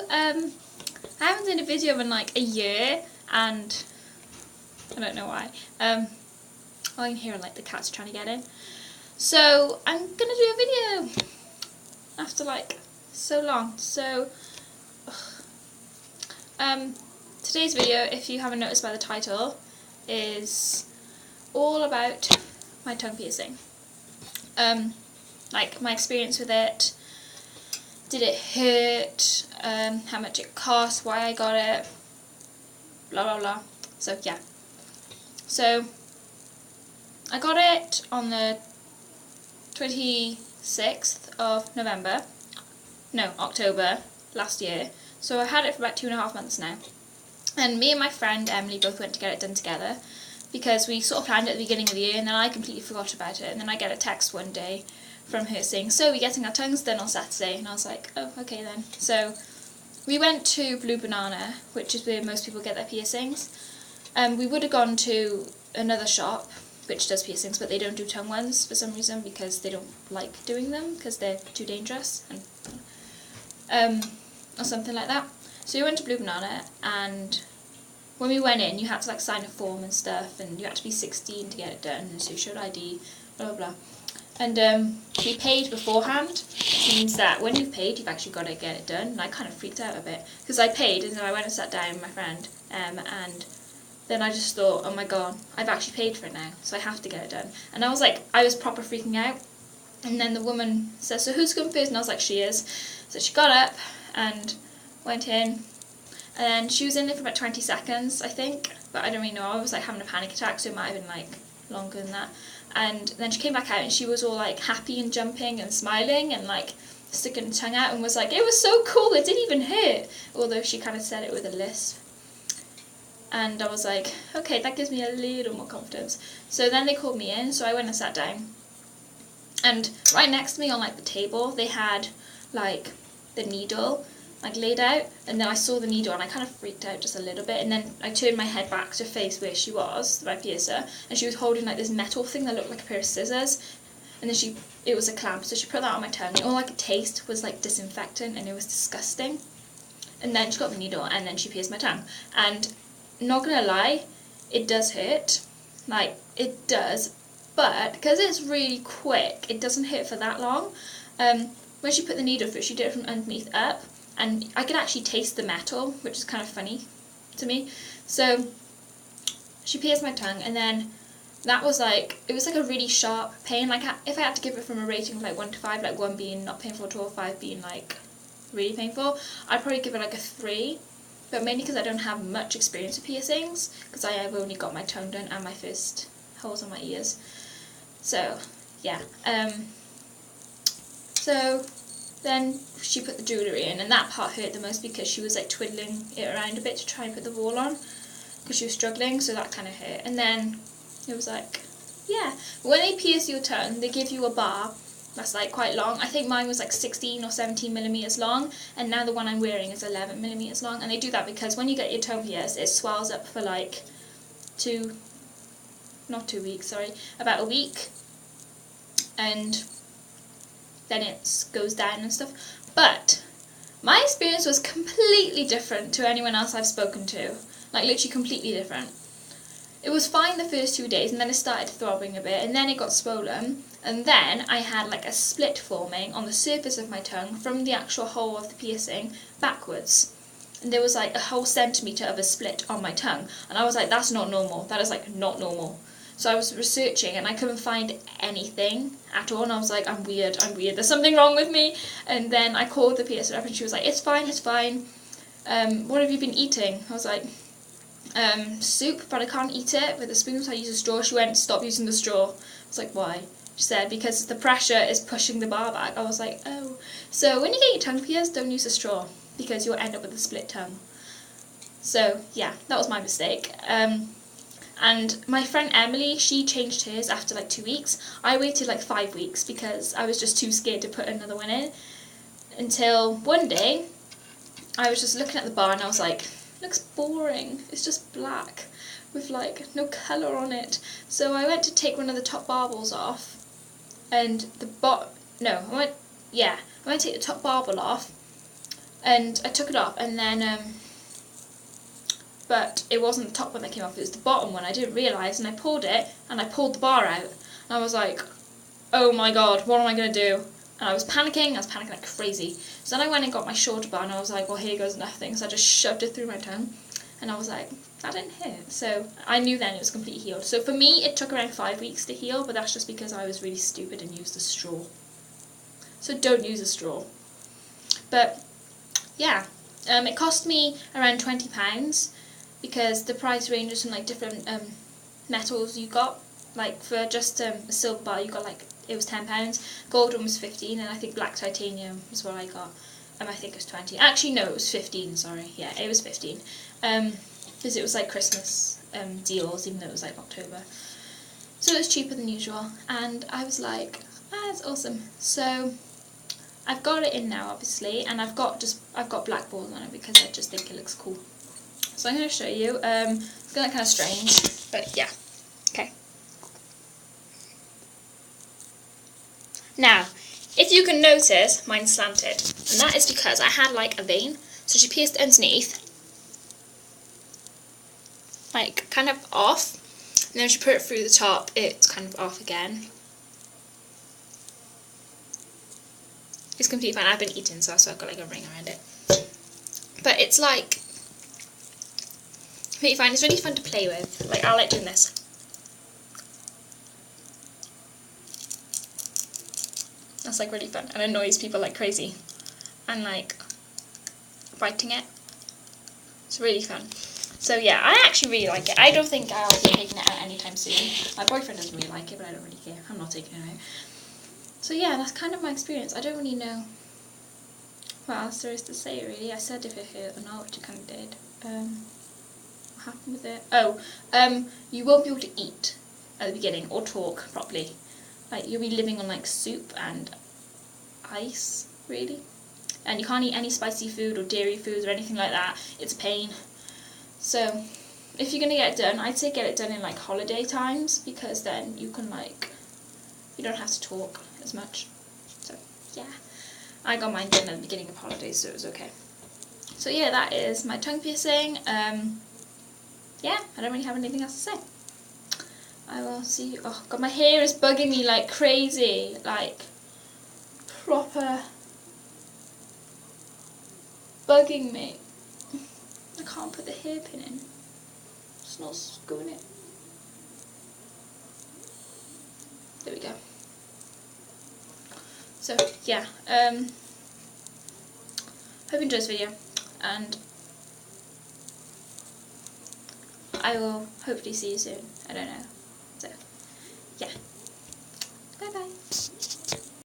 I haven't done a video in like a year, and I don't know why. I can hear like the cats trying to get in. So I'm gonna do a video after like so long. So today's video, if you haven't noticed by the title, is all about my tongue piercing. Like my experience with it. Did it hurt? How much it cost? Why I got it? Blah blah blah. So yeah. So I got it on the 26th of November. No, October last year. So I had it for about 2.5 months now. And me and my friend Emily both went to get it done together because we sort of planned it at the beginning of the year, and then I completely forgot about it. And then I get a text one day from her saying, "So we're getting our tongues done on Saturday." And I was like, "Oh, okay then." So we went to Blue Banana, which is where most people get their piercings. We would have gone to another shop which does piercings, but they don't do tongue ones for some reason because they don't like doing them because they're too dangerous, and or something like that. So we went to Blue Banana, and when we went in, you had to like sign a form and stuff, and you had to be 16 to get it done, and so you showed ID, blah blah blah. And we paid beforehand, which means that when you've paid, you've actually got to get it done. And I kind of freaked out a bit because I paid, and then I went and sat down with my friend, and then I just thought, oh my god, I've actually paid for it now, so I have to get it done. And I was like, I was proper freaking out. And then the woman says, "So who's going first?" And I was like, "She is." So she got up and went in, and she was in there for about 20 seconds, I think, but I don't really know. I was like having a panic attack, so it might have been like longer than that. And then she came back out, and she was all like happy and jumping and smiling and like sticking her tongue out, and was like, "It was so cool, it didn't even hurt," although she kind of said it with a lisp. And I was like, okay, that gives me a little more confidence. So then they called me in, so I went and sat down. And right next to me on like the table, they had like the needle like laid out, and then I saw the needle and I kind of freaked out just a little bit, and then I turned my head back to face where she was, my piercer, and she was holding like this metal thing that looked like a pair of scissors, and then it was a clamp, so she put that on my tongue, and all I could taste was like disinfectant, and it was disgusting. And then she got the needle, and then she pierced my tongue, and not gonna lie, it does hurt, like it does, but because it's really quick, it doesn't hurt for that long. When she put the needle through, she did it from underneath up, and I could actually taste the metal, which is kind of funny to me. So she pierced my tongue, and then that was like, it was like a really sharp pain. Like if I had to give it from a rating of like 1 to 5, like 1 being not painful at all, 5 being like really painful, I'd probably give it like a 3. But mainly because I don't have much experience with piercings, because I have only got my tongue done and my first holes on my ears. So yeah. So then she put the jewellery in, and that part hurt the most because she was like twiddling it around a bit to try and put the ball on because she was struggling, so that kind of hurt. And then it was like, yeah, when they pierce your tongue, they give you a bar that's like quite long. I think mine was like 16 or 17 millimeters long, and now the one I'm wearing is 11 millimeters long. And they do that because when you get your tongue pierced, it swells up for like about a week, and then it goes down and stuff. But my experience was completely different to anyone else I've spoken to, like literally completely different. It was fine the first 2 days, and then it started throbbing a bit, and then it got swollen, and then I had like a split forming on the surface of my tongue from the actual hole of the piercing backwards. And there was like a whole centimetre of a split on my tongue, and I was like, that's not normal, that is like not normal. So I was researching, and I couldn't find anything at all, and I was like, I'm weird, there's something wrong with me. And then I called the piercer up, and she was like, it's fine. What have you been eating? I was like, soup, but I can't eat it with a spoon, so I use a straw. She went, stop using the straw. I was like, why? She said, because the pressure is pushing the bar back. I was like, oh. So when you get your tongue pierced, don't use a straw, because you'll end up with a split tongue. So yeah, that was my mistake. And my friend Emily, she changed hers after like 2 weeks. I waited like 5 weeks because I was just too scared to put another one in. Until one day, I was just looking at the bar and I was like, looks boring. It's just black with like no colour on it. So I went to take one of the top barbels off, and I went to take the top barbel off, and I took it off, and then but it wasn't the top one that came off, it was the bottom one. I didn't realise, and I pulled it, and I pulled the bar out, and I was like, oh my god, what am I going to do? And I was panicking like crazy. So then I went and got my shorter bar, and I was like, well, here goes nothing. So I just shoved it through my tongue, and I was like, that didn't hurt. So I knew then it was completely healed. So for me, it took around 5 weeks to heal, but that's just because I was really stupid and used a straw. So don't use a straw. But yeah, it cost me around £20, because the price ranges from like different metals you got. Like for just a silver bar, you got like, it was £10. Gold one was 15, and I think black titanium was what I got. I think it was 20. Actually, no, it was 15. Sorry, yeah, it was 15. Because it was like Christmas deals, even though it was like October. So it was cheaper than usual, and I was like, that's awesome. So I've got it in now, obviously, and I've got black balls on it because I just think it looks cool. So I'm going to show you. It's going to look kind of strange, but yeah. Okay. Now, if you can notice, mine's slanted, and that is because I had like a vein, so she pierced underneath, like kind of off, and then she put it through the top, it's kind of off again. It's completely fine. I've been eating, so I've got like a ring around it, but it's like completely fine. It's really fun to play with. Like, I like doing this. That's like really fun and annoys people like crazy. And like biting it. It's really fun. So yeah, I actually really like it. I don't think I'll be taking it out anytime soon. My boyfriend doesn't really like it, but I don't really care. I'm not taking it out. So yeah, that's kind of my experience. I don't really know what else there is to say really. I said if it hurt or not, which it kind of did. What happened with it? Oh, you won't be able to eat at the beginning or talk properly. Like, you'll be living on like soup and ice, really. And you can't eat any spicy food or dairy foods or anything like that. It's a pain. So if you're going to get it done, I'd say get it done in like holiday times, because then you can like, you don't have to talk as much. So yeah, I got mine done at the beginning of holidays, so it was okay. So yeah, that is my tongue piercing. Yeah, I don't really have anything else to say. I will see you. Oh god, my hair is bugging me like crazy. Like, proper bugging me. I can't put the hairpin in. It's not screwing it. There we go. So yeah, hope you enjoyed this video, and I will hopefully see you soon. I don't know.